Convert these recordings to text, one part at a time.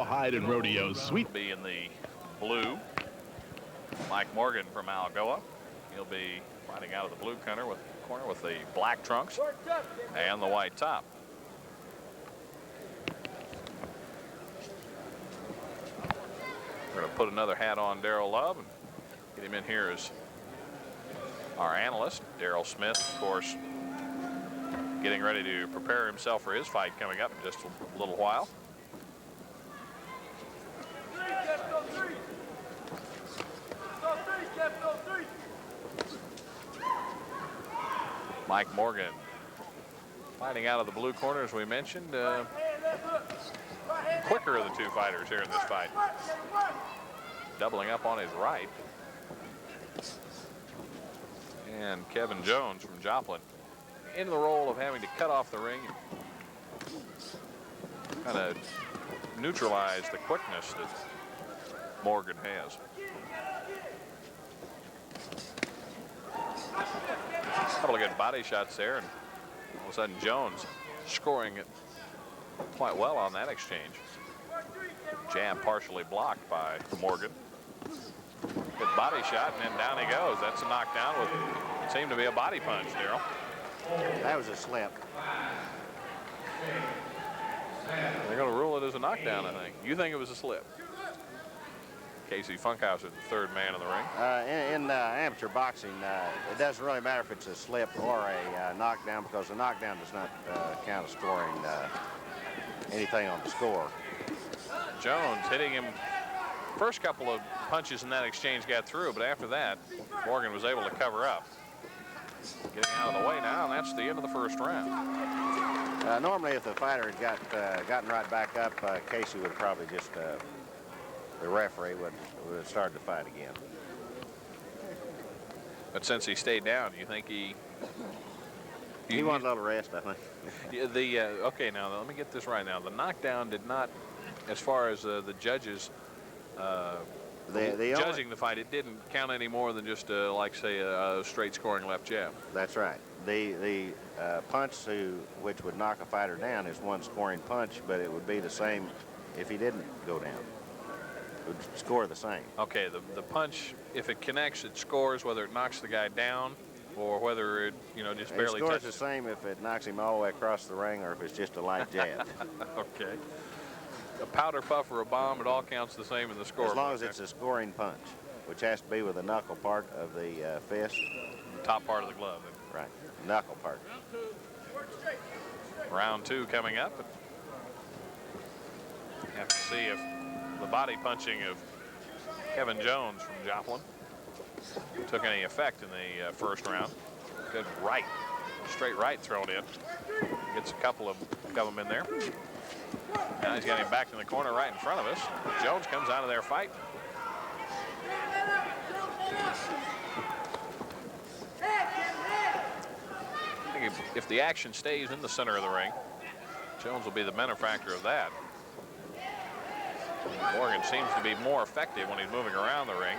Hide and Rodeo Sweet. Be in the blue. Mike Morgan from Algoa. He'll be fighting out of the blue corner with the black trunks and the white top. We're going to put another hat on Darrell Love and get him in here as our analyst. Darrell Smith, of course, getting ready to prepare himself for his fight coming up in just a little while. Mike Morgan fighting out of the blue corner, as we mentioned. Quicker of the two fighters here in this fight. Doubling up on his right. And Kevin Jones from Joplin into the role of having to cut off the ring and kind of neutralize the quickness that Morgan has. A couple of good body shots there, and all of a sudden Jones scoring it quite well on that exchange. Jab partially blocked by Morgan. Good body shot, and then down he goes. That's a knockdown with what seemed to be a body punch, Darrell. That was a slip. They're going to rule it as a knockdown, I think. You think it was a slip? Casey Funkhauser, the third man in the ring. In amateur boxing, it doesn't really matter if it's a slip or a knockdown, because a knockdown does not count as scoring anything on the score. Jones hitting him. First couple of punches in that exchange got through, but after that, Morgan was able to cover up. Getting out of the way now, and that's the end of the first round. Normally, if the fighter had gotten right back up, Casey would probably just, the referee would have started the fight again. But since he stayed down, you think he wanted a little rest, I think. Okay, now let me get this right. Now the knockdown did not, as far as the judges judging the fight, it didn't count any more than just like say a straight scoring left jab. That's right. The punch which would knock a fighter down is one scoring punch, but it would be the same if he didn't go down. It would score the same. Okay, the punch, if it connects, it scores, whether it knocks the guy down or whether it, just barely touches. It scores the same if it knocks him all the way across the ring or if it's just a light jab. Okay. A powder puff or a bomb, it all counts the same in the score. As long as it's a scoring punch, which has to be with the knuckle part of the fist. The top part of the glove. Right, knuckle part. Round two coming up. Have to see if the body punching of Kevin Jones from Joplin took any effect in the first round. Good right, straight right thrown in. Gets a couple of them in there. Now he's getting back in the corner right in front of us. Jones comes out of their fight. I think if the action stays in the center of the ring, Jones will be the benefactor of that. Morgan seems to be more effective when he's moving around the ring.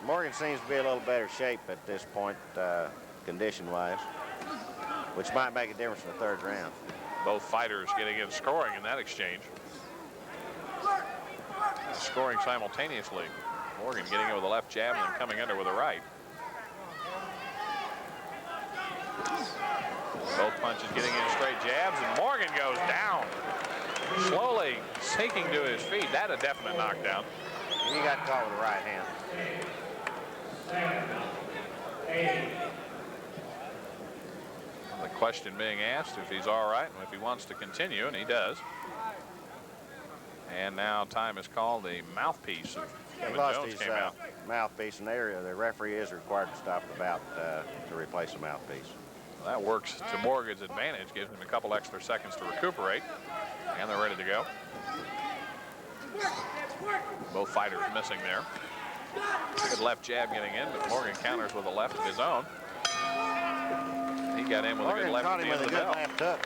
Morgan seems to be a little better shape at this point, condition-wise, which might make a difference in the third round. Both fighters getting in scoring in that exchange. Scoring simultaneously. Morgan getting in with a left jab and then coming under with a right. Both punches getting in straight jabs, and Morgan goes down. Slowly sinking to his feet. That a definite knockdown. He got caught with the right hand. The question being asked if he's all right and if he wants to continue, and he does. And now time is called. The mouthpiece of Kevin Jones came out. Mouthpiece in the area. The referee is required to stop the bout to replace the mouthpiece. That works to Morgan's advantage, gives him a couple extra seconds to recuperate, and they're ready to go. Both fighters missing there. Good left jab getting in, but Morgan counters with a left of his own. He got in with a good left at the end of the bell.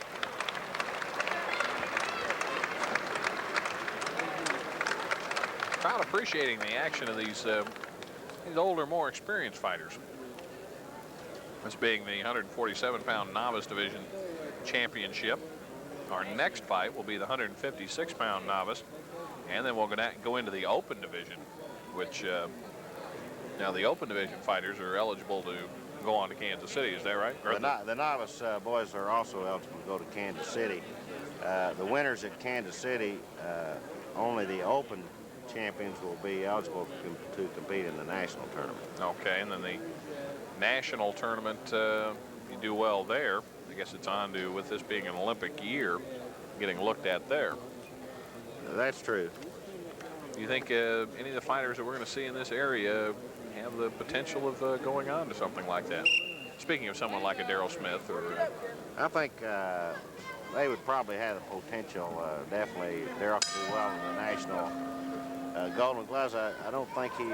Crowd appreciating the action of these older, more experienced fighters. This being the 147-pound novice division championship. Our next fight will be the 156-pound novice, and then we're going to go into the open division, which now the open division fighters are eligible to go on to Kansas City. Is that right? The novice boys are also eligible to go to Kansas City. The winners at Kansas City, only the open champions will be eligible to compete in the national tournament. Okay, and then the national tournament, you do well there. I guess it's on to, with this being an Olympic year, getting looked at there. That's true. Do you think any of the fighters that we're going to see in this area have the potential of going on to something like that? Speaking of someone like a Darryl Smith, or I think they would probably have the potential. Definitely, Darryl could do well in the national. Golden Gloves, I don't think he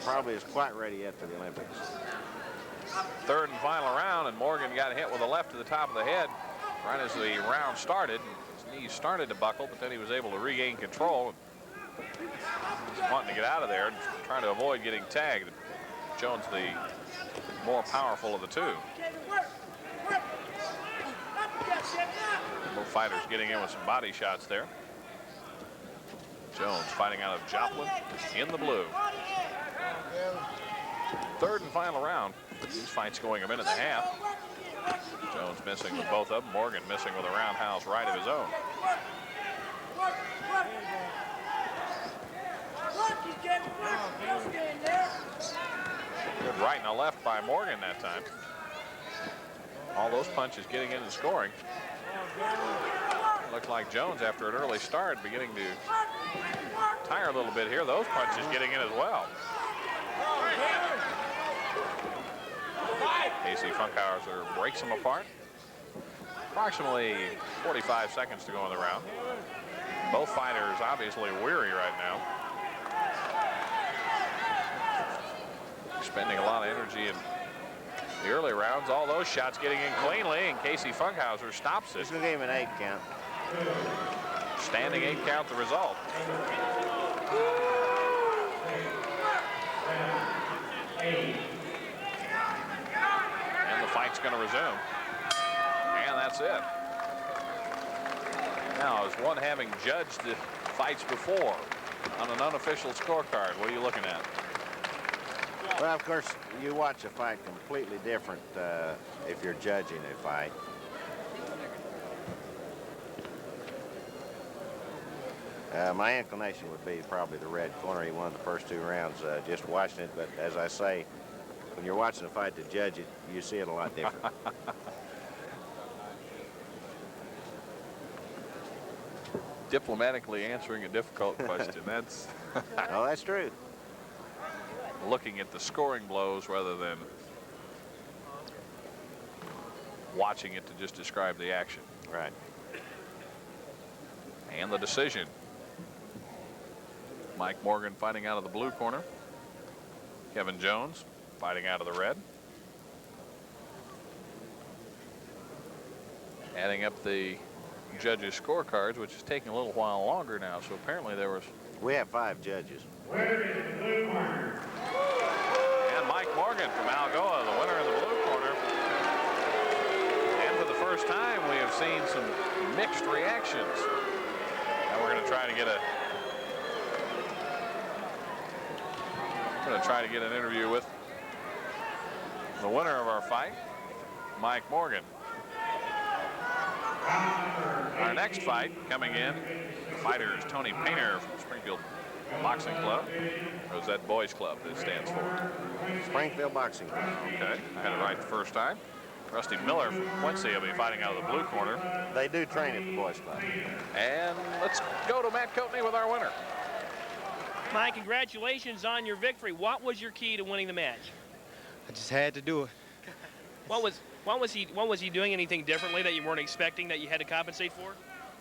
probably is quite ready yet for the Olympics. Third and final round, and Morgan got hit with a left to the top of the head right as the round started. His knees started to buckle, but then he was able to regain control. He's wanting to get out of there and trying to avoid getting tagged. Jones, the more powerful of the two. Both fighters getting in with some body shots there. Jones fighting out of Joplin in the blue. Third and final round. These fights going a minute and a half. Jones missing with both of them. Morgan missing with a roundhouse right of his own. Good right and a left by Morgan that time. All those punches getting into scoring. Looks like Jones, after an early start, beginning to tire a little bit here. Those punches getting in as well. Casey Funkhauser breaks them apart. Approximately 45 seconds to go in the round. Both fighters obviously weary right now. Spending a lot of energy in the early rounds. All those shots getting in cleanly, and Casey Funkhauser stops it. This will give him an 8 count. Standing 8 count the result. And the fight's going to resume. And that's it. Now, as one having judged the fights before on an unofficial scorecard, what are you looking at? Well, of course, you watch a fight completely different if you're judging a fight. My inclination would be probably the red corner. He won the first 2 rounds just watching it. But as I say, when you're watching a fight to judge it, you see it a lot different. Diplomatically answering a difficult question. That's Oh, that's true. looking at the scoring blows rather than watching it to just describe the action. Right. And the decision. Mike Morgan fighting out of the blue corner. Kevin Jones fighting out of the red. Adding up the judges' scorecards, which is taking a little while longer now. So apparently there was... We have 5 judges. And Mike Morgan from Algoa, the winner in the blue corner. And for the first time, we have seen some mixed reactions. Now we're going to try to get an interview with the winner of our fight, Mike Morgan. Our next fight coming in, the fighter is Tony Painter from Springfield Boxing Club. Or is that Boys Club that it stands for? Springfield Boxing Club. Okay, I had it right the first time. Rusty Miller from Quincy will be fighting out of the blue corner. They do train at the Boys Club. And let's go to Matt Coatney with our winner. Mike, congratulations on your victory. What was your key to winning the match? I just had to do it. What was he doing anything differently that you weren't expecting that you had to compensate for?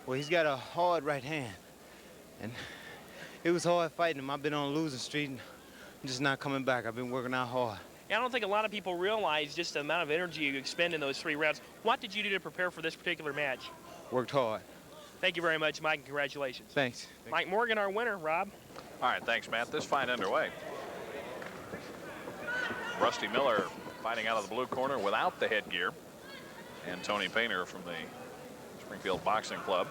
Well, he's got a hard right hand. And it was hard fighting him. I've been on a losing streak and I'm just not coming back. I've been working out hard. Yeah, I don't think a lot of people realize just the amount of energy you expend in those 3 rounds. What did you do to prepare for this particular match? Worked hard. Thank you very much, Mike, and congratulations. Thanks. Mike Morgan, our winner. Rob? All right, thanks, Matt. This fight underway. Rusty Miller fighting out of the blue corner without the headgear. And Tony Painter from the Springfield Boxing Club.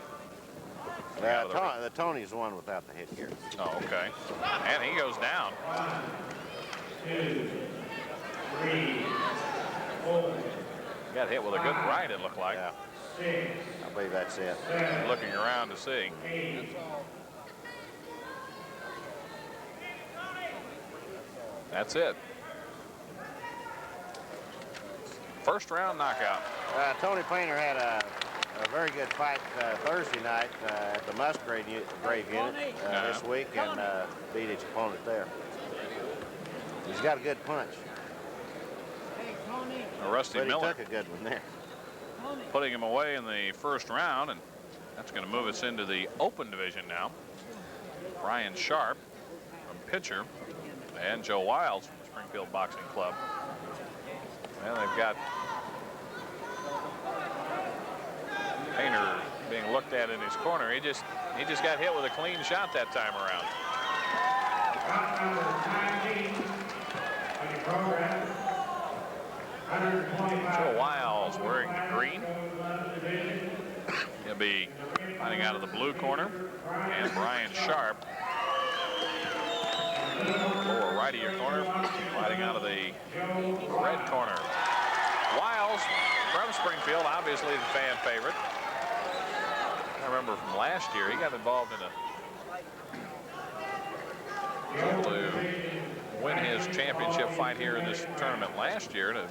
The Tony's the one without the headgear. Oh, okay. And he goes down. 1, 2, 3, 4. Got hit with a good right, it looked like. Yeah. 6. I believe that's it. Looking around to see. 8. That's it. First round knockout. Tony Painter had a very good fight Thursday night at the Musgrave unit this week and beat his opponent there. He's got a good punch. Rusty But he Miller took a good one there. putting him away in the first round, and that's going to move us into the open division now. Brian Sharp from pitcher and Joe Wiles from Springfield Boxing Club. And they've got Painter being looked at in his corner. He just got hit with a clean shot that time around. Bout number 19 on your program. 125. Joe Wiles wearing the green. He'll be fighting out of the blue corner. And Brian Sharp, lower right of your corner, fighting out of the red corner. Wiles from Springfield, obviously the fan favorite. I remember from last year, he got involved in able to win his championship fight here in this tournament last year. To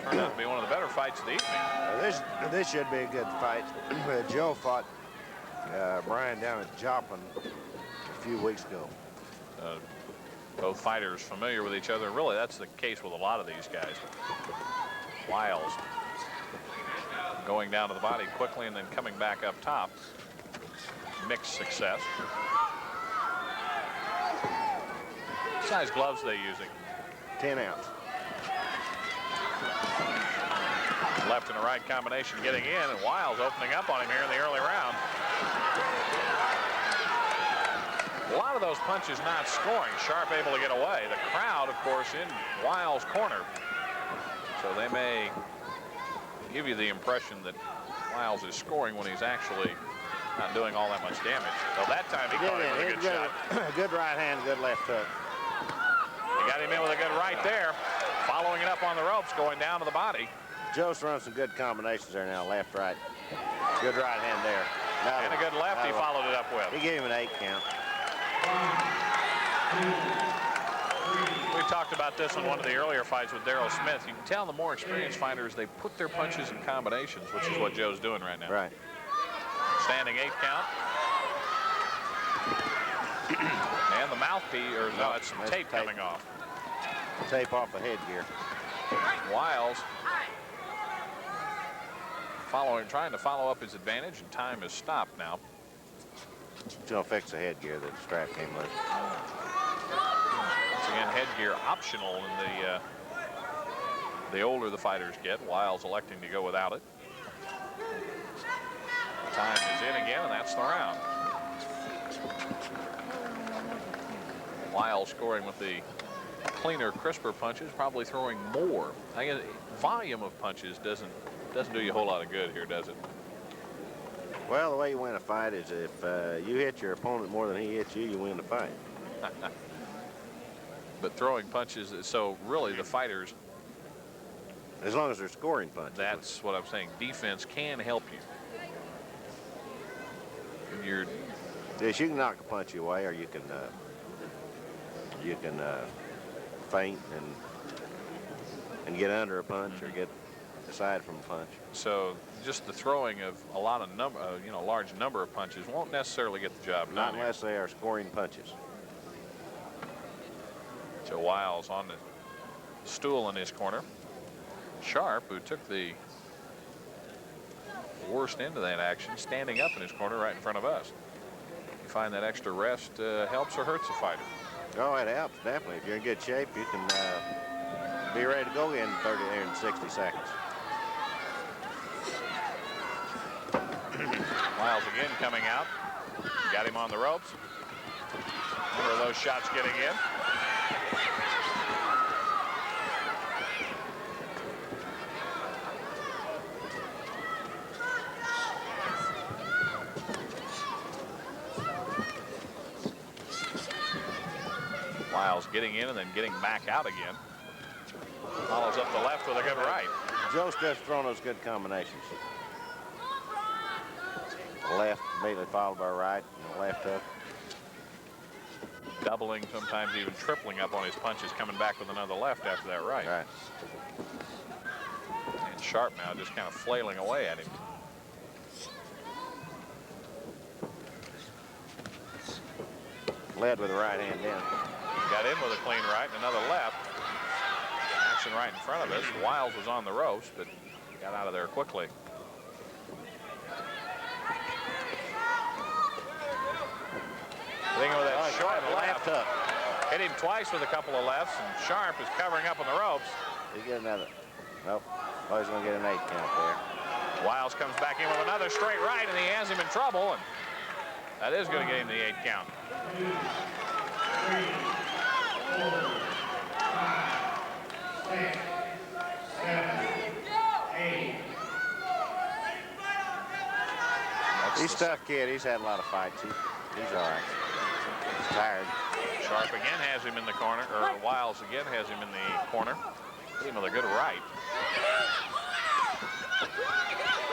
turn out to be one of the better fights of the evening. This should be a good fight. Joe fought Brian down at Joplin a few weeks ago. Both fighters familiar with each other. Really, that's the case with a lot of these guys. Wiles going down to the body quickly and then coming back up top. Mixed success. What size gloves are they using? 10 ounce. Left and a right combination getting in, and Wiles opening up on him here in the early round. A lot of those punches not scoring. Sharp able to get away. The crowd, of course, in Wiles' corner. So they may give you the impression that Wiles is scoring when he's actually not doing all that much damage. So that time he caught him with a good shot. Good right hand, good left hook. He got him in with a good right there. Following it up on the ropes, going down to the body. Joe's throwing some good combinations there now, left, right. Good right hand there. And a good left he followed it up with. He gave him an 8 count. We talked about this in one of the earlier fights with Darrell Smith. You can tell the more experienced fighters, they put their punches in combinations, which is what Joe's doing right now. Right. Standing 8 count. And the mouthpiece, or no, it's tape coming off. Tape off the headgear. Wiles trying to follow up his advantage, and time is stopped now. He's going to fix the headgear. The strap came loose. Once again, headgear optional in the older the fighters get. Wiles electing to go without it. Time is in again, and that's the round. Wiles scoring with the cleaner, crisper punches, probably throwing more. I guess volume of punches doesn't do you a whole lot of good here, does it? Well, the way you win a fight is if you hit your opponent more than he hits you, you win the fight. But throwing punches, so really the fighters, as long as they're scoring punches. That's what I'm saying. Defense can help you. Yes, you can knock a punch away, or you can feint and get under a punch, or get aside from a punch. So just the throwing of a lot of large number of punches won't necessarily get the job done. Not unless they are scoring punches. So Wiles on the stool in his corner. Sharp, who took the worst end of that action, standing up in his corner right in front of us. You find that extra rest helps or hurts a fighter? Oh, it helps, definitely. If you're in good shape, you can be ready to go in 30 and 60 seconds. Wiles again coming out. Got him on the ropes. Where are those shots getting in? Wiles getting in and then getting back out again. Follows up the left with a good right. Joe's just throwing those good combinations. Left immediately followed by right, and the left hook. Doubling, sometimes even tripling up on his punches, coming back with another left after that right. Right. And Sharp now just kind of flailing away at him. Led with the right hand in. Got in with a clean right and another left. Action right in front of us. Wiles was on the ropes, but got out of there quickly. Thinking with that short left hook. Hit him twice with a couple of lefts, and Sharp is covering up on the ropes. He get another. Nope. Oh, he's going to get an 8 count there. Wiles comes back in with another straight right, and he has him in trouble, and that is going to get him the 8 count. 2, 3, 4, 5, 6, 7, 8. He's a tough kid. He's had a lot of fights. He's all right. He's tired. Sharp again has him in the corner, or Wiles again has him in the corner. Hit him with a good right.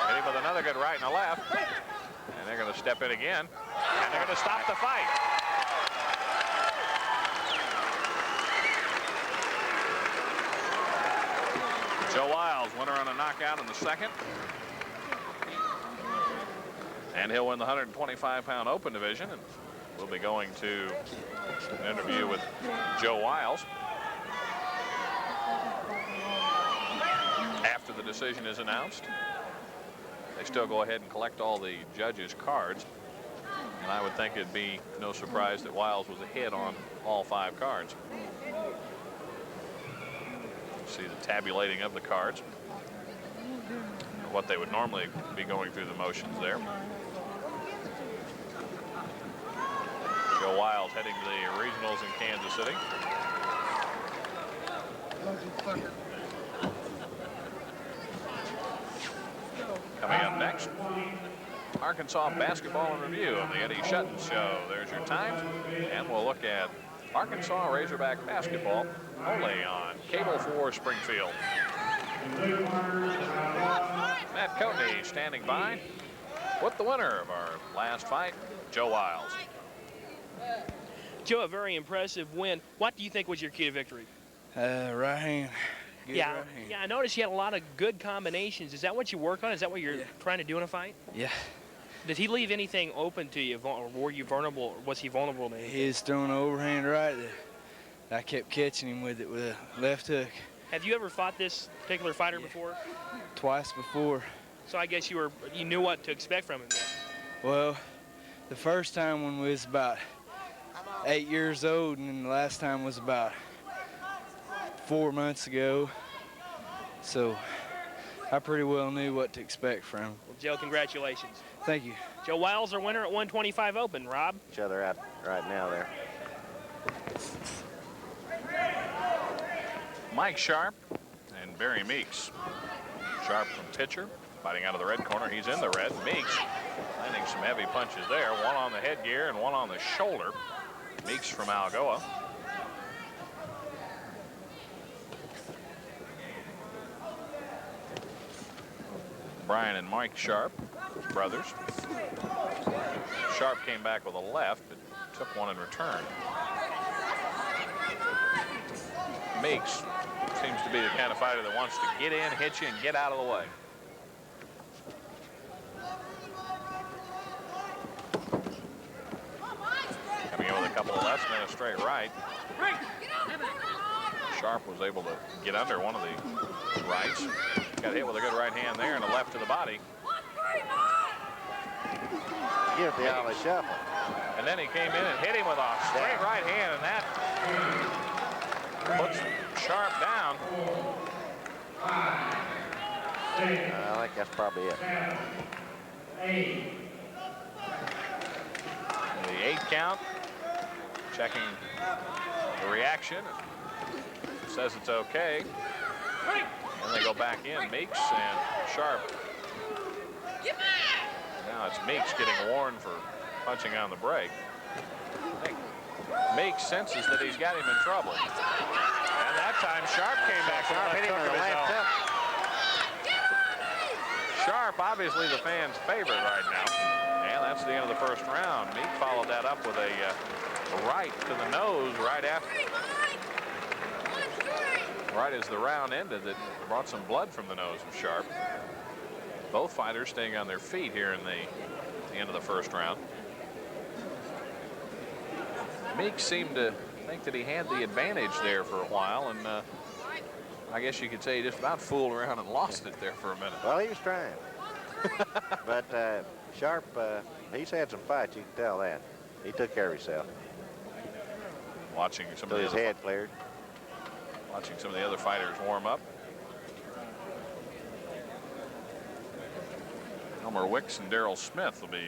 Hit him with another good right and a left. And they're going to step in again. And they're going to stop the fight. Joe Wiles, winner on a knockout in the second. And he'll win the 125-pound open division. And we'll be going to an interview with Joe Wiles after the decision is announced. They still go ahead and collect all the judges' cards. And I would think it'd be no surprise that Wiles was ahead on all 5 cards. See the tabulating of the cards. What they would normally be going through the motions there. Joe Wiles heading to the regionals in Kansas City. Coming up next, Arkansas basketball in review of the Eddie Shutton Show. There's your times, and we'll look at Arkansas Razorback basketball only on Cable 4 Springfield. Matt Coatney standing by with the winner of our last fight, Joe Wiles. Joe, a very impressive win. What do you think was your key to victory? Right hand. Good Yeah, right hand. I noticed you had a lot of good combinations. Is that what you work on? Is that what you're trying to do in a fight? Yeah. Did he leave anything open to you, or were you vulnerable? Or was he vulnerable to anything? He was throwing an overhand right that I kept catching him with it with a left hook. Have you ever fought this particular fighter before? Twice before. So I guess you knew what to expect from him then. Well, the first time when we was about 8 years old, and then the last time was about 4 months ago. So I pretty well knew what to expect from him. Well, Joe, congratulations. Thank you. Joe Wiles, our winner at 125 Open. Rob? Each other out right now there. Mike Sharp and Barry Meeks. Sharp from pitcher, fighting out of the red corner. He's in the red. Meeks landing some heavy punches there. One on the headgear and one on the shoulder. Meeks from Algoa. Brian and Mike Sharp, brothers. Sharp came back with a left, but took one in return. Meeks seems to be the kind of fighter that wants to get in, hit you, and get out of the way. Coming in with a couple of lefts and then a straight right. Sharp was able to get under one of the rights. Got hit with a good right hand there and a left to the body. Give the alley shuffle. And then he came in and hit him with a straight right hand, and that puts Sharp down. I think that's probably it. The 8 count. Checking the reaction. Says it's okay. And they go back in. Meeks and Sharp. Now it's Meeks getting warned for punching on the break. I think Meeks senses that he's got him in trouble. And that time Sharp came back. Sharp hit him with a left hook. Sharp, obviously the fans' favorite right now. And that's the end of the first round. Meek followed that up with a right to the nose right as the round ended. That brought some blood from the nose of Sharp. Both fighters staying on their feet here in the end of the first round. Meeks seemed to think that he had the advantage there for a while, and I guess you could say he just about fooled around and lost it there for a minute. Well, he was trying. But Sharp, he's had some fights, you can tell that. He took care of himself. Watching some Till of his the head cleared. Watching some of the other fighters warm up. Wicks and Daryl Smith will be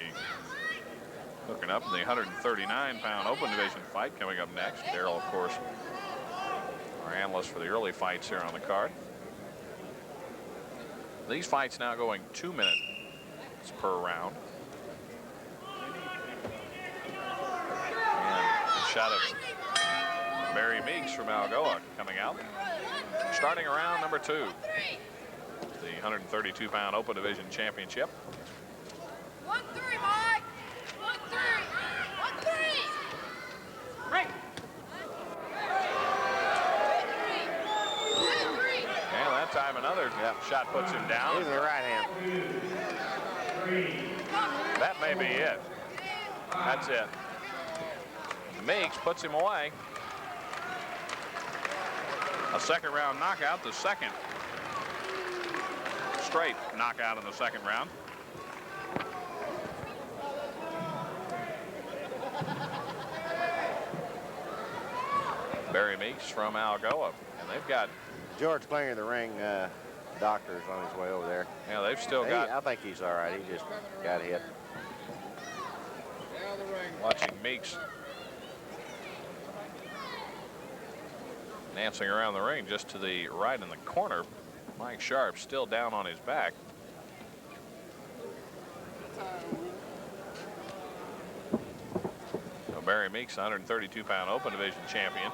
hooking up in the 139-pound open division fight coming up next. Daryl, of course, our analyst for the early fights here on the card. These fights now going 2 minutes per round. And a shot of Barry Meeks from Algoa coming out. Starting around number 2. The 132-pound open division championship. 1-3, Mike. 1-3. 1-3. Right. And that time another shot puts him down. Using the right hand. That may be it. That's it. Meeks puts him away. A second round knockout, the second straight knockout in the second round. Barry Meeks from Algoa, and they've got George clearing the ring. Doctor's on his way over there. Yeah, they've still got. I think he's all right. He just got hit. Watching Meeks dancing around the ring just to the right in the corner. Mike Sharp still down on his back. So Barry Meeks, 132-pound open division champion.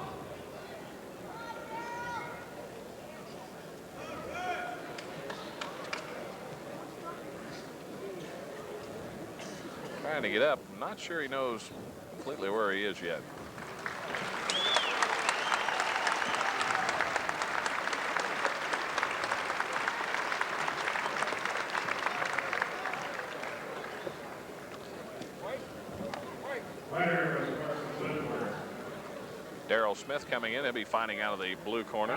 Trying to get up. I'm not sure he knows completely where he is yet. Daryl Smith coming in. He'll be fighting out of the blue corner.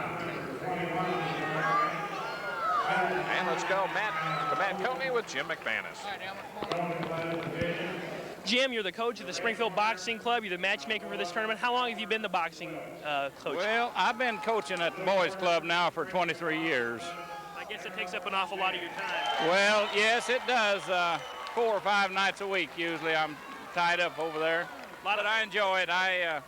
And let's go Matt Coney with Jim McManus. Jim, you're the coach of the Springfield Boxing Club. You're the matchmaker for this tournament. How long have you been the boxing coach? Well, I've been coaching at the boys club now for 23 years. I guess it takes up an awful lot of your time. Well, yes, it does. 4 or 5 nights a week usually I'm tied up over there. But I enjoy it. I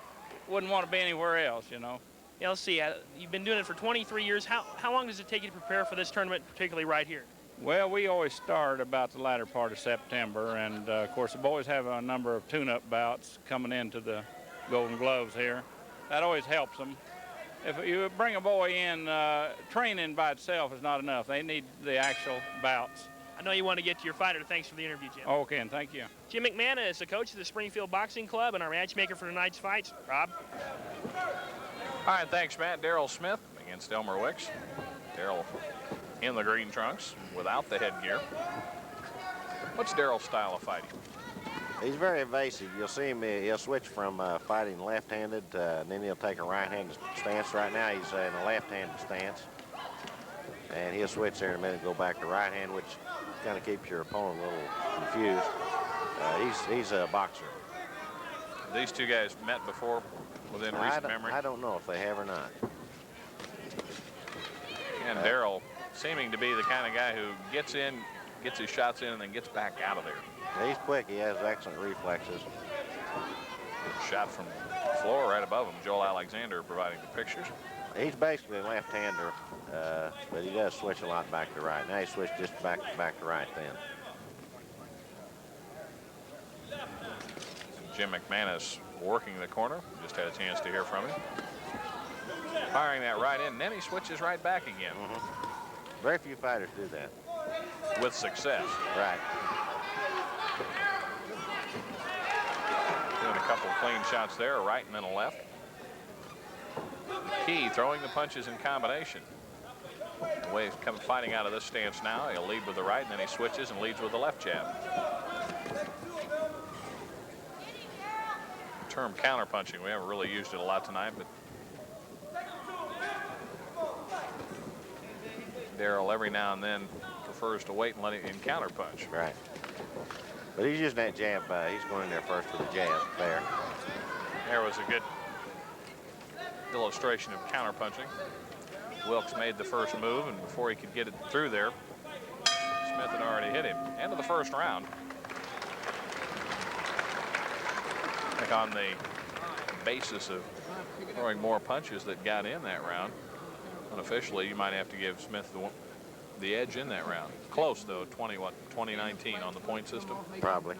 wouldn't want to be anywhere else, you know. Yeah, let's see. You've been doing it for 23 years. How long does it take you to prepare for this tournament, particularly right here? Well, we always start about the latter part of September, and of course the boys have a number of tune-up bouts coming into the Golden Gloves here. That always helps them. If you bring a boy in, training by itself is not enough. They need the actual bouts. I know you want to get to your fighter. Thanks for the interview, Jim. Okay, and thank you. Jim McManus, the coach of the Springfield Boxing Club and our matchmaker for tonight's fights. Rob? All right, thanks, Matt. Daryl Smith against Elmer Wicks. Daryl in the green trunks without the headgear. What's Daryl's style of fighting? He's very evasive. You'll see him, he'll switch from fighting left-handed, and then he'll take a right-handed stance. Right now he's in a left-handed stance. And he'll switch there in a minute and go back to right hand, which kind of keeps your opponent a little confused. He's a boxer. These two guys met before within recent memory? I don't know if they have or not. And Daryl seeming to be the kind of guy who gets in, gets his shots in, and then gets back out of there. He's quick. He has excellent reflexes. Shot from the floor right above him. Joel Alexander providing the pictures. He's basically a left-hander, but he does switch a lot back to right. Now he switched just back to right then. Jim McManus working the corner. Just had a chance to hear from him. Firing that right in, and then he switches right back again. Very few fighters do that. With success. Right. Doing a couple of clean shots there, a right and then a left. Key throwing the punches in combination. The way he's fighting out of this stance now, he'll lead with the right, and then he switches and leads with the left jab. The term counterpunching, we haven't really used it a lot tonight, but Darrell every now and then prefers to wait and let it in counterpunch. Right. But he's using that jab. He's going in there first with the jab there. There was a good illustration of counterpunching. Wilkes made the first move, and before he could get it through there, Smith had already hit him. End of the first round. I think on the basis of throwing more punches that got in that round, unofficially, you might have to give Smith the edge in that round. Close, though, 2019 on the point system. Probably.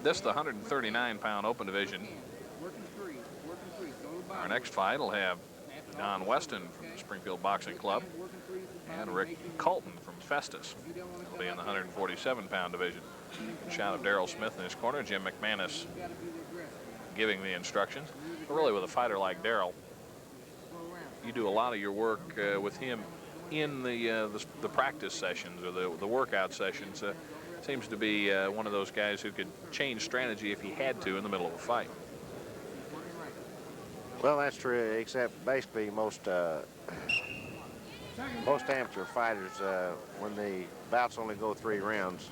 This, the 139-pound open division. Our next fight will have Don Weston from the Springfield Boxing Club and Rick Colton from Festus. He'll be in the 147-pound division. Shot of Darrell Smith in his corner. Jim McManus giving the instructions. But really, with a fighter like Darrell, you do a lot of your work with him in the practice sessions or the workout sessions. Seems to be one of those guys who could change strategy if he had to in the middle of a fight. Well, that's true, except basically most amateur fighters, when the bouts only go 3 rounds,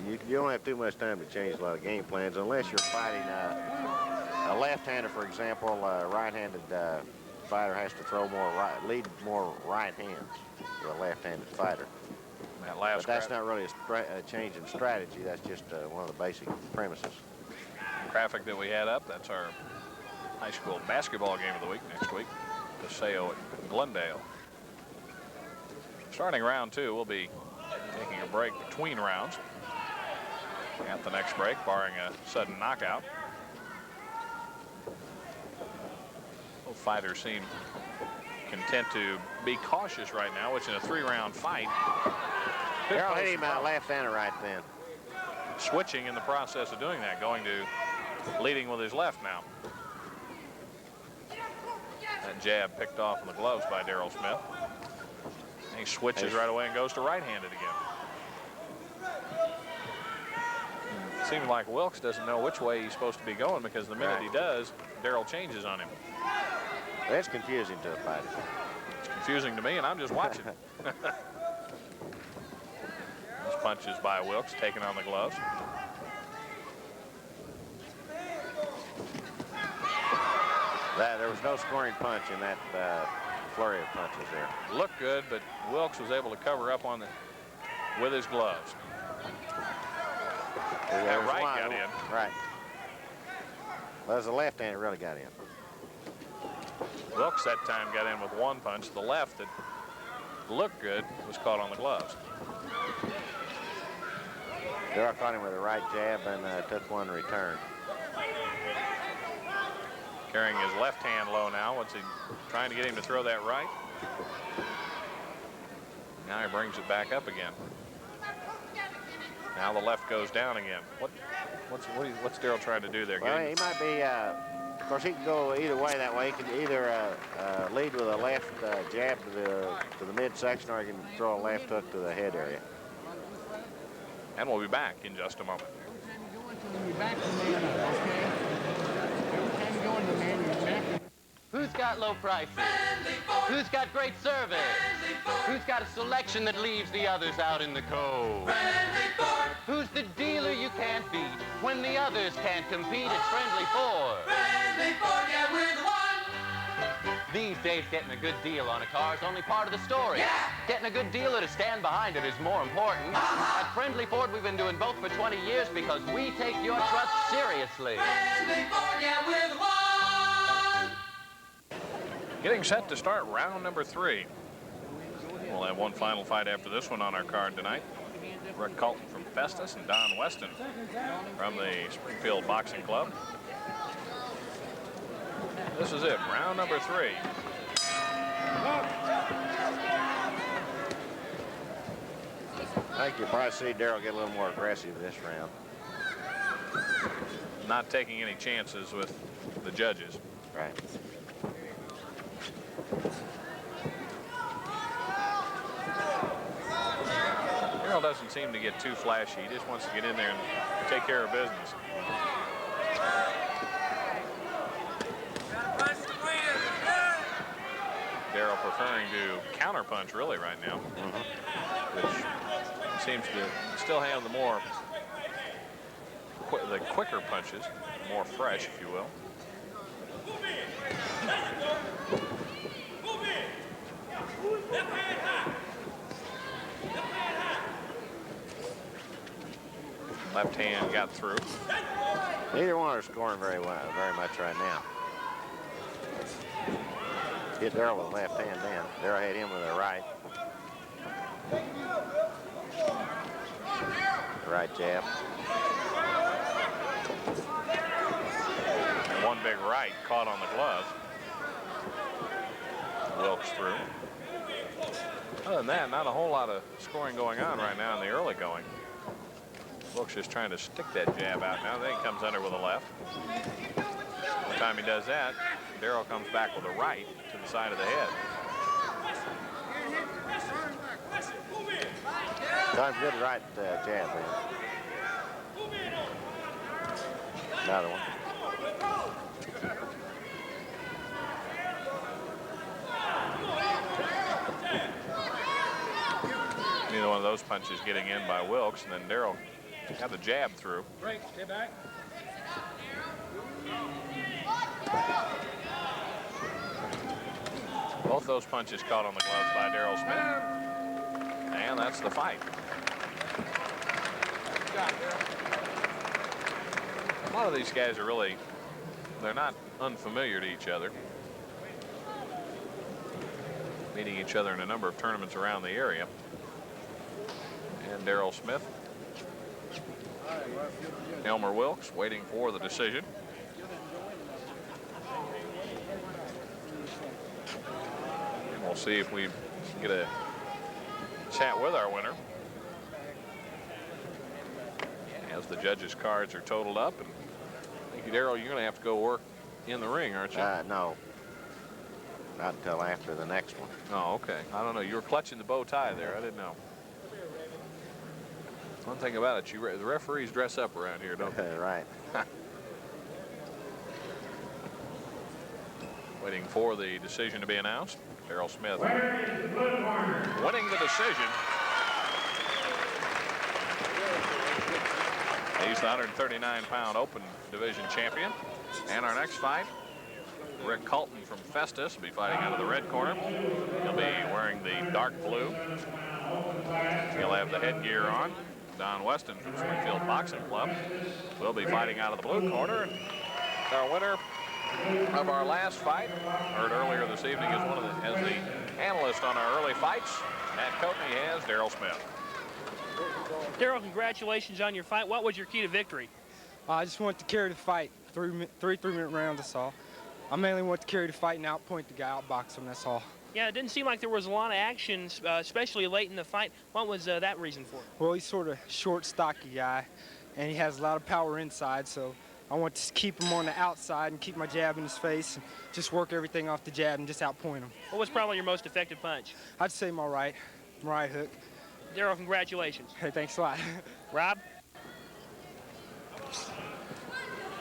you don't have too much time to change a lot of game plans unless you're fighting a left-hander, for example. A right-handed fighter has to throw more lead more right hands for a left-handed fighter. But that's not really a change in strategy. That's just one of the basic premises. Graphic that we had up, that's our high school basketball game of the week next week. Paseo at Glendale. Starting round 2, we'll be taking a break between rounds. At the next break, barring a sudden knockout. Both fighters seem content to be cautious right now, which in a 3-round fight. Darrell hit him left and a right then. Switching in the process of doing that, going to leading with his left now. That jab picked off in the gloves by Darrell Smith. And he switches right away and goes to right-handed again. It seems like Wilkes doesn't know which way he's supposed to be going, because the minute he does, Darrell changes on him. That's confusing to a fighter. It's confusing to me, and I'm just watching. Those punches by Wilkes, taking on the gloves. There was no scoring punch in that flurry of punches there. Looked good, but Wilkes was able to cover up on with his gloves. That right got in. Right. Well, as a left hand, it really got in. Wilkes that time got in with 1 punch. The left that looked good was caught on the gloves. Darrell caught him with a right jab and took one return. Carrying his left hand low now. What's he trying to get him to throw that right? Now he brings it back up again. Now the left goes down again. What's Darrell trying to do there? Well, he might be. Of course, he can go either way. That way, he can either lead with a left jab to the midsection, or he can throw a left hook to the head area. And we'll be back in just a moment. Who's got low prices? Who's got great service? Who's got a selection that leaves the others out in the cold? Who's the dealer you can't beat when the others can't compete? It's Friendly Ford. Friendly Ford, yeah, we're the one. These days, getting a good deal on a car is only part of the story. Yeah. Getting a good dealer to stand behind it is more important. At Friendly Ford, we've been doing both for 20 years because we take your trust seriously. Friendly Ford, yeah, we're the one. Getting set to start round number 3. We'll We'll have one final fight after this one on our card tonight. Rick Colton from Festus and Don Weston from the Springfield Boxing Club. This is it, round number 3. I think you'll probably see Darrell get a little more aggressive this round. Not taking any chances with the judges. Right. Darrell doesn't seem to get too flashy. He just wants to get in there and take care of business. Darrell preferring to counterpunch really right now, which seems to still have the more the quicker punches, more fresh, if you will. Left hand got through. Neither one are scoring very much right now. Hit Darrell with the left hand then. Darrell hit him with the right. Right jab. And one big right caught on the glove. Wilkes through. Other than that, not a whole lot of scoring going on right now in the early going. Wilkes just trying to stick that jab out now. Then he comes under with a left. By the time he does that, Darrell comes back with a right to the side of the head. Time good right jab then. Another one. Neither one of those punches getting in by Wilkes, and then Darrell got the jab through. Break, stay back. Both those punches caught on the gloves by Darrell Smith. And that's the fight. A lot of these guys are really, they're not unfamiliar to each other. Meeting each other in a number of tournaments around the area. And Darrell Smith. Elmer Wilkes waiting for the decision. And we'll see if we get a chat with our winner as the judges' cards are totaled up. And thank you, Darrell. You're going to have to go work in the ring, aren't you? No. Not until after the next one. Oh, okay. I don't know. You were clutching the bow tie there. I didn't know. One thing about it, the referees dress up around here, don't they? Right. Waiting for the decision to be announced. Darrell Smith winning the decision. He's the 139-pound open division champion. And our next fight, Rick Colton from Festus will be fighting out of the red corner. He'll be wearing the dark blue. He'll have the headgear on. Don Weston from Springfield Boxing Club will be fighting out of the blue corner. Our winner of our last fight, heard earlier this evening, as the analyst on our early fights at Colton, he has Darrell Smith. Darrell, congratulations on your fight. What was your key to victory? I just want to carry the fight. Three-minute rounds, that's all. I mainly want to carry the fight and outpoint the guy, outbox him, that's all. Yeah, it didn't seem like there was a lot of action, especially late in the fight. What was that reason for? Well, he's sort of short, stocky guy, and he has a lot of power inside, so I want to keep him on the outside and keep my jab in his face and just work everything off the jab and just outpoint him. What was probably your most effective punch? I'd say my right hook. Darrell, congratulations. Hey, thanks a lot. Rob?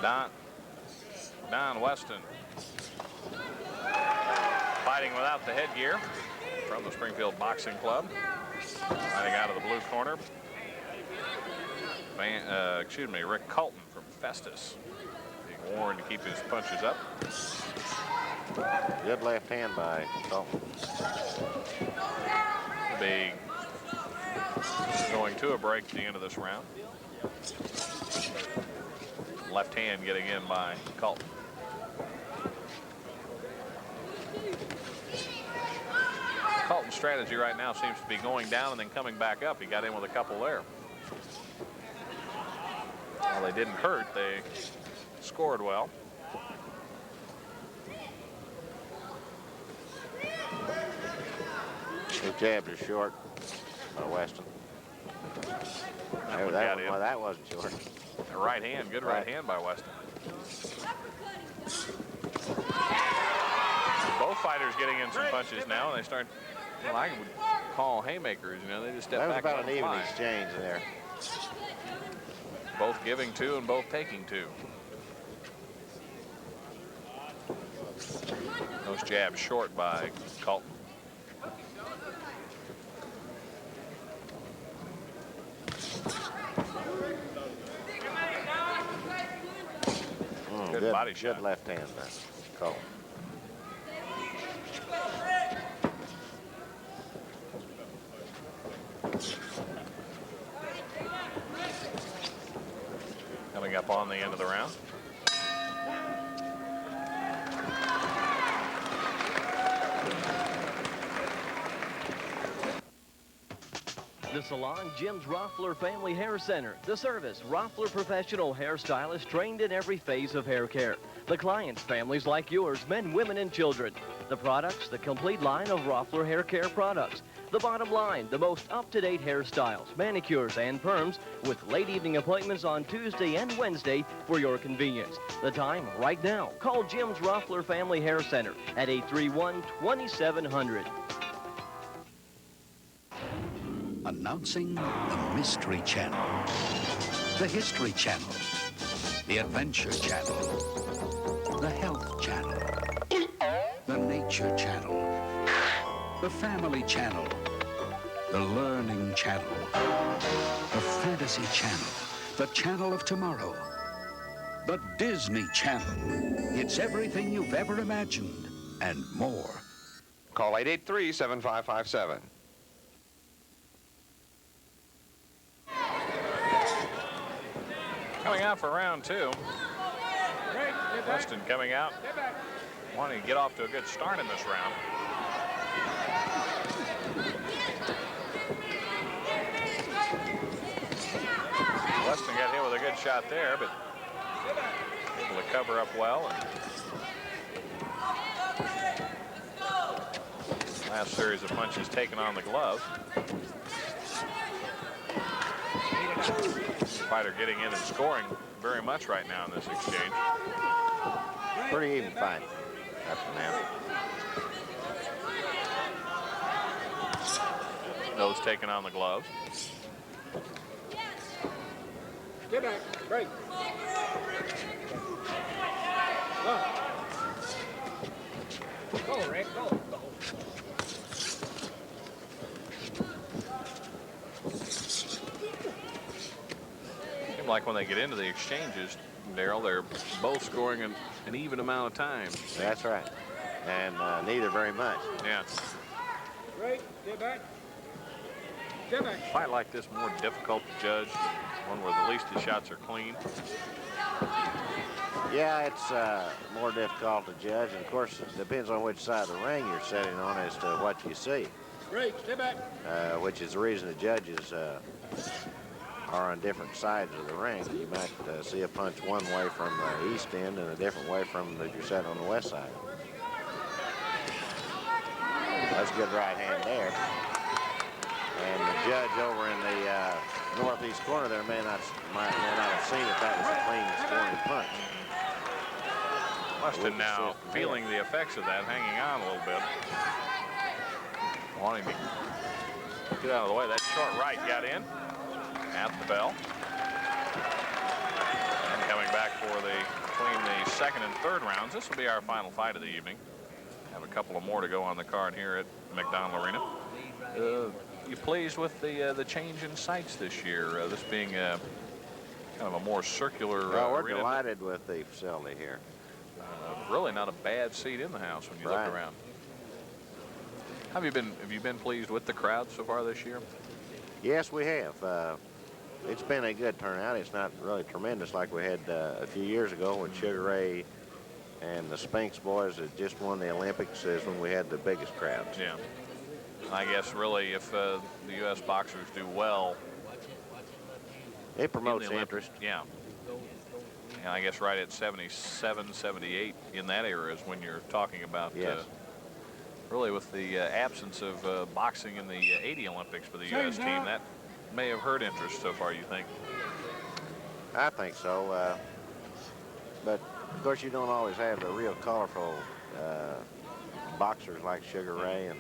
Don Weston fighting without the headgear from the Springfield Boxing Club. Fighting out of the blue corner. Rick Colton from Festus. Being warned to keep his punches up. Good left hand by Colton. Be going to a break at the end of this round. Left hand getting in by Colton. Colton's strategy right now seems to be going down and then coming back up. He got in with a couple there. Well, they didn't hurt. They scored well. The jabs are short by Weston. That wasn't short. A right hand, good right hand by Weston. Both fighters getting in some punches now, and they start, well, I would call haymakers, you know, they just step back. That was about an even exchange there. Both giving two and both taking two. Those jabs short by Colton. Good body shot. Good left hand there, Colton. Coming up on the end of the round. The salon, Jim's Roffler Family Hair Center. The service, Roffler professional hairstylists trained in every phase of hair care. The clients, families like yours, men, women, and children. The products, the complete line of Roffler hair care products. The bottom line, the most up-to-date hairstyles, manicures, and perms with late evening appointments on Tuesday and Wednesday for your convenience. The time, right now. Call Jim's Roffler Family Hair Center at 831-2700. Announcing the Mystery Channel, the History Channel, the Adventure Channel, the Health Channel, the Nature Channel, the Family Channel, the Learning Channel, the Fantasy Channel, the Channel of Tomorrow, the Disney Channel. It's everything you've ever imagined and more. Call 883-7557. Coming out for round two. Weston coming out, wanting to get off to a good start in this round. Weston got hit with a good shot there, but able to cover up well. And last series of punches taken on the glove. Fighter getting in and scoring very much right now in this exchange. Pretty even fight up to now. Those taking on the gloves. Get back, break. Go, Rick, go. Like when they get into the exchanges, Daryl, they're both scoring an even amount of time. That's right. And neither very much. Yeah. Right, get back. Get back. A fight like this more difficult to judge, one where the least of shots are clean. Yeah, it's more difficult to judge. And of course, it depends on which side of the ring you're sitting on as to what you see. Right, stay back. Which is the reason the judges are on different sides of the ring. You might see a punch one way from the east end and a different way from if you're sitting on the west side. That's a good right hand there. And the judge over in the northeast corner there may not have seen that was a clean scoring punch. Weston now feeling the effects of that, hanging on a little bit. Wanting to get out of the way. That short right got in. At the bell. And coming back for between the second and third rounds. This will be our final fight of the evening. Have a couple of more to go on the card here at McDonald Arena. You pleased with the change in sights this year? This being kind of a more circular we're arena. delighted with the facility here. Really not a bad seat in the house when you look around. Have you been pleased with the crowd so far this year? Yes, we have. It's been a good turnout. It's not really tremendous like we had a few years ago when Sugar Ray and the Spinks boys had just won the Olympics, is when we had the biggest crowds. Yeah. I guess really if the U.S. boxers do well, it promotes in the interest. Yeah. And I guess right at 77, 78 in that era is when you're talking about really with the absence of boxing in the 80 Olympics for the U.S. team, that may have hurt interest so far, you think? I think so. But, of course, you don't always have the real colorful boxers like Sugar Ray, and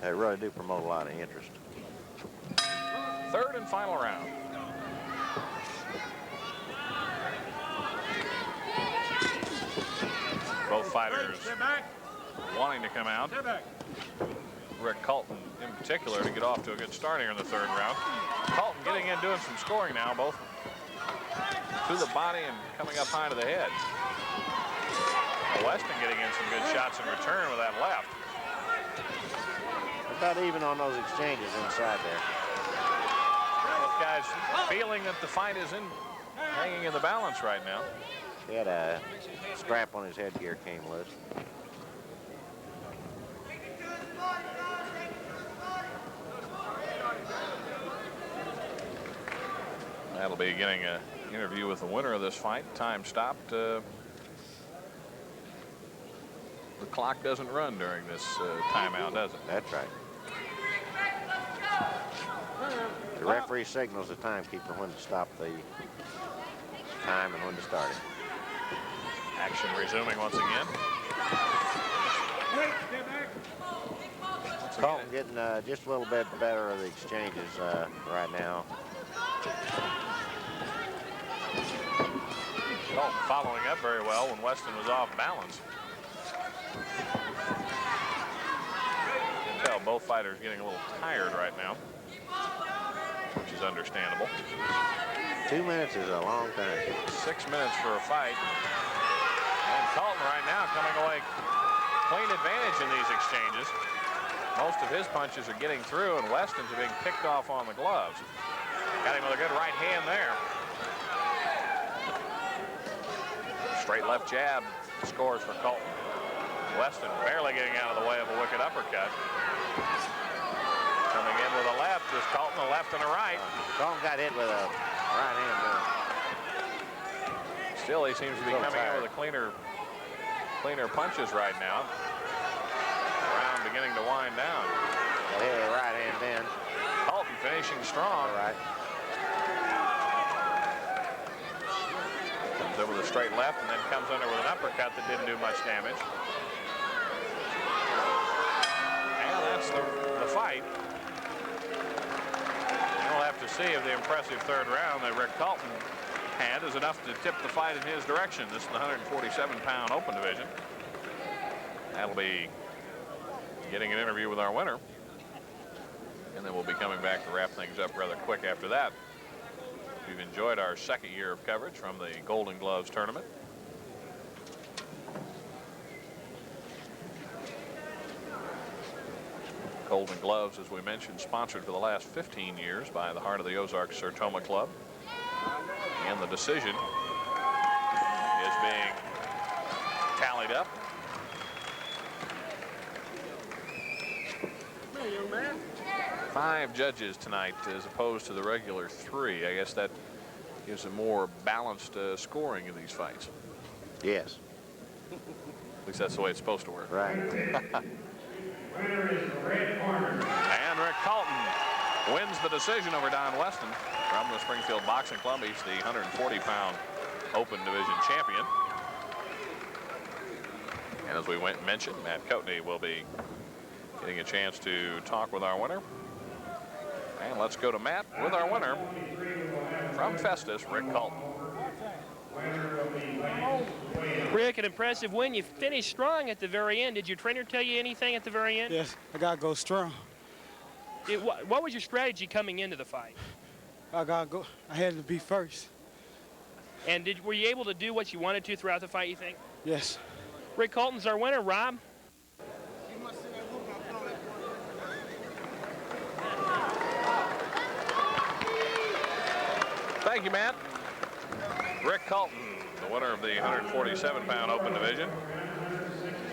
they really do promote a lot of interest. Third and final round. Both fighters wanting to come out. Rick Colton in particular to get off to a good start here in the third round. Colton getting in, doing some scoring now, both to the body and coming up high to the head. Weston getting in some good shots in return with that left. About even on those exchanges inside there. Both guys feeling that the fight is hanging in the balance right now. He had a strap on his headgear came loose. That'll be getting an interview with the winner of this fight. Time stopped. The clock doesn't run during this timeout, does it? That's right. The referee signals the timekeeper when to stop the time and when to start it. Action resuming once again. Colton getting just a little bit better of the exchanges right now. Colton following up very well when Weston was off balance. You can tell both fighters getting a little tired right now, which is understandable. 2 minutes is a long time. 6 minutes for a fight. And Colton right now coming away clean advantage in these exchanges. Most of his punches are getting through, and Weston's are being picked off on the gloves. Got him with a good right hand there. Straight left jab scores for Colton. Weston barely getting out of the way of a wicked uppercut. Coming in with a left is Colton, a left and a right. Colton got hit with a right hand there. Still, he seems to be coming in with a cleaner punches right now. Round beginning to wind down. Hit a right hand then. Colton finishing strong. All right. Comes in with a straight left and then comes under with an uppercut that didn't do much damage. And that's the fight. We'll have to see if the impressive third round that Rick Colton had is enough to tip the fight in his direction. This is the 147-pound open division. That'll be getting an interview with our winner. And then we'll be coming back to wrap things up rather quick after that. We've enjoyed our second year of coverage from the Golden Gloves tournament. Golden Gloves, as we mentioned, sponsored for the last 15 years by the Heart of the Ozarks Sertoma Club. And the decision is being tallied up. Hey, young man. 5 judges tonight as opposed to the regular 3. I guess that gives a more balanced scoring in these fights. Yes. At least that's the way it's supposed to work. Right. And Rick Colton wins the decision over Don Weston from the Springfield Boxing Club. He's the 140-pound open division champion. And as we mentioned, Matt Coatney will be getting a chance to talk with our winner. And let's go to Matt with our winner from Festus, Rick Colton. Rick, an impressive win. You finished strong at the very end. Did your trainer tell you anything at the very end? Yes, I got to go strong. What was your strategy coming into the fight? I had to be first. And were you able to do what you wanted to throughout the fight, you think? Yes. Rick Colton's our winner. Rob? Thank you, Matt. Rick Colton, the winner of the 147-pound open division.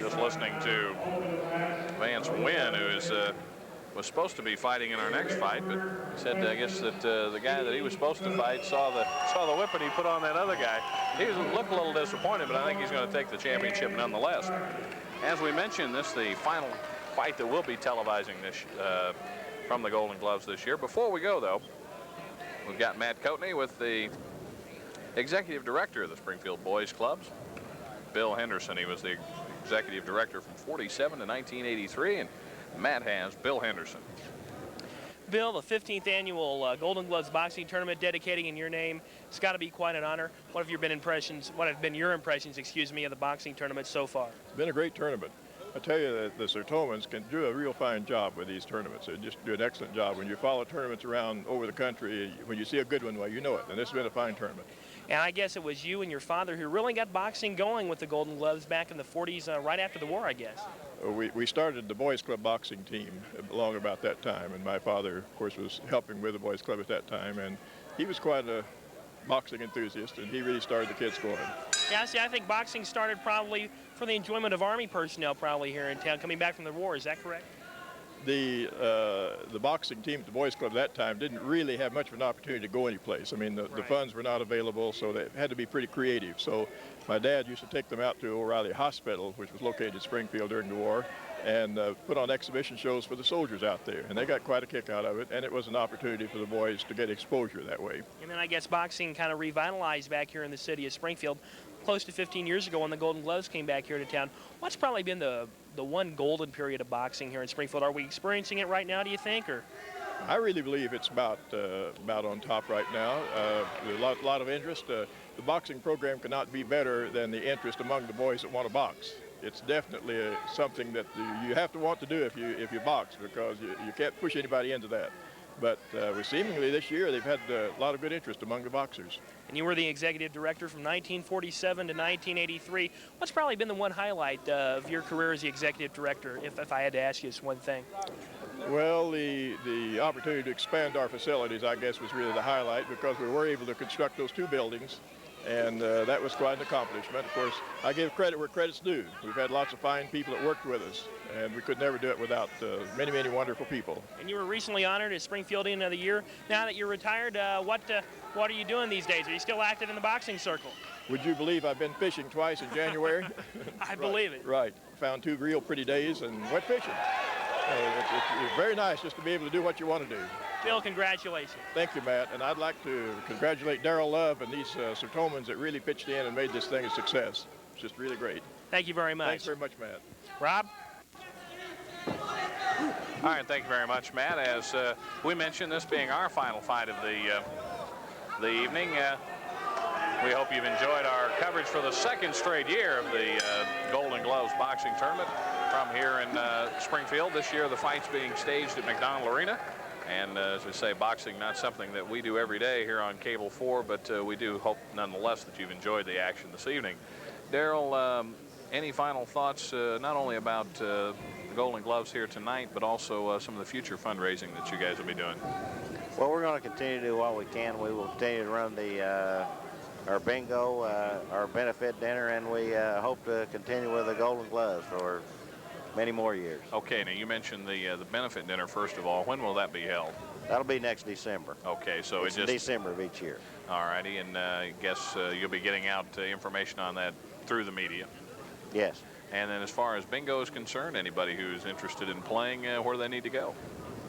Just listening to Vance Wynn, who is was supposed to be fighting in our next fight, but said I guess that the guy that he was supposed to fight saw the whipping he put on that other guy. He looked a little disappointed, but I think he's going to take the championship nonetheless. As we mentioned, this is the final fight that we'll be televising this from the Golden Gloves this year. Before we go, though, we've got Matt Coatney with the executive director of the Springfield Boys Clubs, Bill Henderson. He was the executive director from 47 to 1983, and Matt has Bill Henderson. Bill, the 15th annual Golden Gloves boxing tournament dedicating in your name. It's got to be quite an honor. What have your impressions, excuse me, of the boxing tournament so far? It's been a great tournament. I tell you that the Sertomans can do a real fine job with these tournaments. They just do an excellent job. When you follow tournaments around over the country, when you see a good one, well, you know it. And this has been a fine tournament. And I guess it was you and your father who really got boxing going with the Golden Gloves back in the 40s, right after the war, I guess. We started the Boys Club boxing team along about that time, and my father, of course, was helping with the Boys Club at that time, and he was quite a boxing enthusiast, and he really started the kids going. Yeah, see, I think boxing started probably for the enjoyment of Army personnel probably here in town, coming back from the war. Is that correct? The boxing team at the Boys Club at that time didn't really have much of an opportunity to go anyplace. I mean, the funds were not available, so they had to be pretty creative. So my dad used to take them out to O'Reilly Hospital, which was located in Springfield during the war, and put on exhibition shows for the soldiers out there. And they got quite a kick out of it, and it was an opportunity for the boys to get exposure that way. And then I guess boxing kind of revitalized back here in the city of Springfield close to 15 years ago when the Golden Gloves came back here to town. What's probably been the one golden period of boxing here in Springfield? Are we experiencing it right now, do you think? Or I really believe it's about on top right now. A lot of interest. The boxing program cannot be better than the interest among the boys that want to box. It's definitely something that you have to want to do if you box, because you can't push anybody into that. But seemingly this year they've had a lot of good interest among the boxers. And you were the executive director from 1947 to 1983. What's probably been the one highlight of your career as the executive director, if I had to ask you this one thing? Well, the opportunity to expand our facilities, I guess, was really the highlight, because we were able to construct those two buildings, and that was quite an accomplishment. Of course, I give credit where credit's due. We've had lots of fine people that worked with us, and we could never do it without many, many wonderful people. And you were recently honored as Springfieldian of the Year. Now that you're retired, what are you doing these days? Are you still active in the boxing circle? Would you believe I've been fishing twice in January? I believe it. Right. Found 2 real pretty days and went fishing. It's very nice just to be able to do what you want to do. Bill, congratulations. Thank you, Matt. And I'd like to congratulate Darrell Love and these Sertomans that really pitched in and made this thing a success. It's just really great. Thank you very much. Thanks very much, Matt. Rob? All right, thank you very much, Matt. As we mentioned, this being our final fight of the evening, we hope you've enjoyed our coverage for the second straight year of the Golden Gloves boxing tournament from here in Springfield. This year, the fight's being staged at McDonald Arena. And as we say, boxing not something that we do every day here on Cable 4, but we do hope nonetheless that you've enjoyed the action this evening. Darrell, any final thoughts, not only about the Golden Gloves here tonight, but also some of the future fundraising that you guys will be doing? Well, we're going to continue to do what we can. We will continue to run our bingo, our benefit dinner, and we hope to continue with the Golden Gloves for many more years. Okay, now you mentioned the benefit dinner first of all. When will that be held? That'll be next December. Okay, so it's December of each year. All righty, and I guess you'll be getting out information on that through the media. Yes. And then as far as bingo is concerned, anybody who's interested in playing, where do they need to go?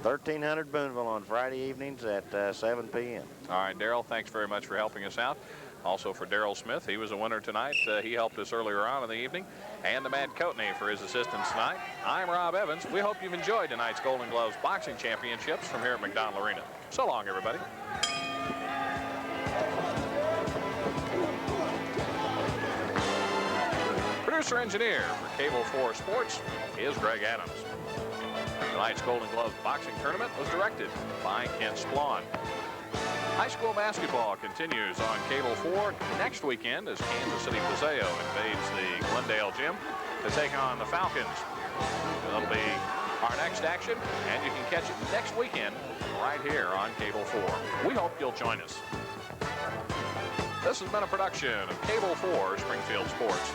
1300 Boonville on Friday evenings at 7 p.m. All right, Darrell, thanks very much for helping us out. Also for Darrell Smith, he was a winner tonight. He helped us earlier on in the evening. And to Matt Coatney for his assistance tonight. I'm Rob Evans. We hope you've enjoyed tonight's Golden Gloves Boxing Championships from here at McDonald Arena. So long, everybody. Producer engineer for Cable 4 Sports is Greg Adams. Tonight's Golden Gloves Boxing Tournament was directed by Kent Splawn. High school basketball continues on Cable 4 next weekend as Kansas City Paseo invades the Glendale Gym to take on the Falcons. That'll be our next action, and you can catch it next weekend right here on Cable 4. We hope you'll join us. This has been a production of Cable 4 Springfield Sports.